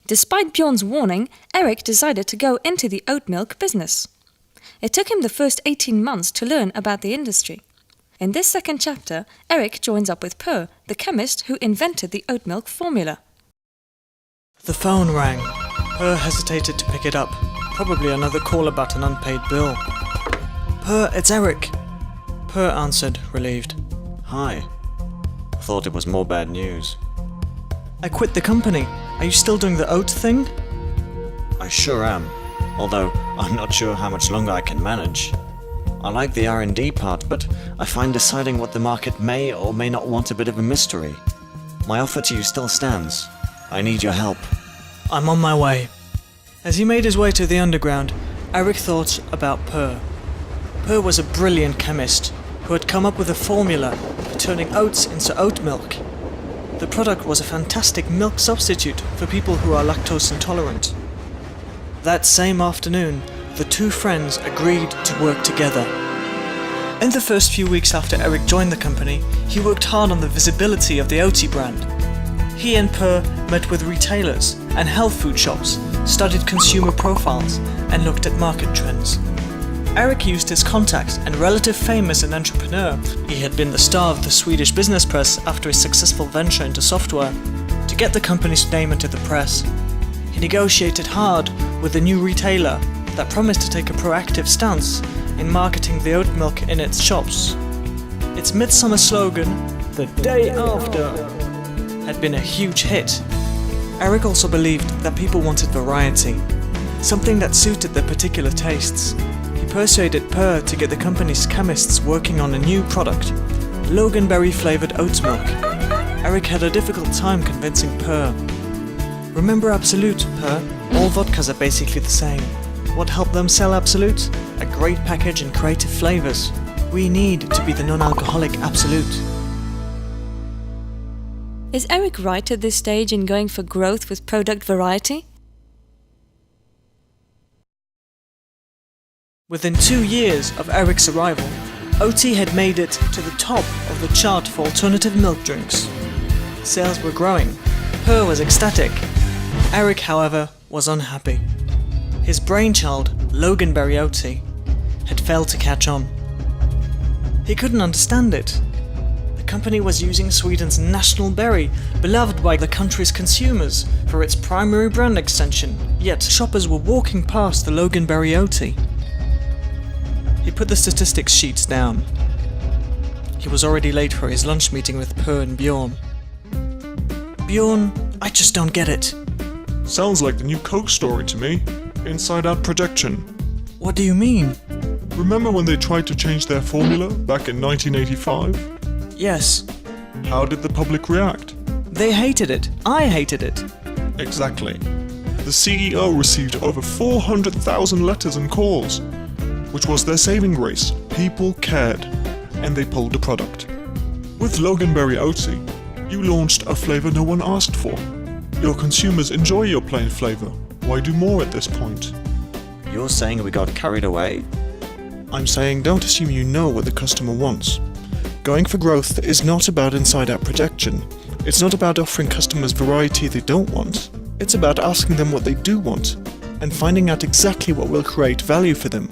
Despite Bjorn's warning, Eric decided to go into the oat milk business. It took him the first 18 months to learn about the industry. In this second chapter, Eric joins up with Per, the chemist who invented the oat milk formula. The phone rang. Per hesitated to pick it up. Probably another call about an unpaid bill. Per, it's Eric. Per answered, relieved. Hi. Thought it was more bad news. I quit the company. Are you still doing the oat thing? I sure am, although I'm not sure how much longer I can manage. I like the R&D part, but I find deciding what the market may or may not want a bit of a mystery. My offer to you still stands. I need your help. I'm on my way. As he made his way to the underground, Eric thought about Per. Per was a brilliant chemist who had come up with a formula for turning oats into oat milk. The product was a fantastic milk substitute for people who are lactose intolerant. That same afternoon, the two friends agreed to work together. In the first few weeks after Eric joined the company, he worked hard on the visibility of the Oatly brand. He and Per met with retailers and health food shops, studied consumer profiles, and looked at market trends. Eric used his contacts and relative fame as an entrepreneur — he had been the star of the Swedish business press after his successful venture into software — to get the company's name into the press. He negotiated hard with a new retailer that promised to take a proactive stance in marketing the oat milk in its shops. Its midsummer slogan, "The Day After," had been a huge hit. Eric also believed that people wanted variety, something that suited their particular tastes. He persuaded Per to get the company's chemists working on a new product, loganberry-flavored oat milk. Eric had a difficult time convincing Per. Remember Absolute, Per? All vodkas are basically the same. What helped them sell Absolute? A great package and creative flavors. We need to be the non-alcoholic Absolute. Is Eric right at this stage in going for growth with product variety? Within 2 years of Eric's arrival, Oatly had made it to the top of the chart for alternative milk drinks. Sales were growing. Per was ecstatic. Eric, however, was unhappy. His brainchild, Loganberry Oatly, had failed to catch on. He couldn't understand it. The company was using Sweden's national berry, beloved by the country's consumers, for its primary brand extension, yet shoppers were walking past the Loganberry Oatly. He put the statistics sheets down. He was already late for his lunch meeting with Per and Bjorn. Bjorn, I just don't get it. Sounds like the new Coke story to me. Inside-out projection. What do you mean? Remember when they tried to change their formula back in 1985? Yes. How did the public react? They hated it. I hated it. Exactly. The CEO received over 400,000 letters and calls, which was their saving grace. People cared, and they pulled the product. With Loganberry Oatly, you launched a flavor no one asked for. Your consumers enjoy your plain flavor. Why do more at this point? You're saying we got carried away? I'm saying don't assume you know what the customer wants. Going for growth is not about inside-out projection. It's not about offering customers variety they don't want. It's about asking them what they do want and finding out exactly what will create value for them.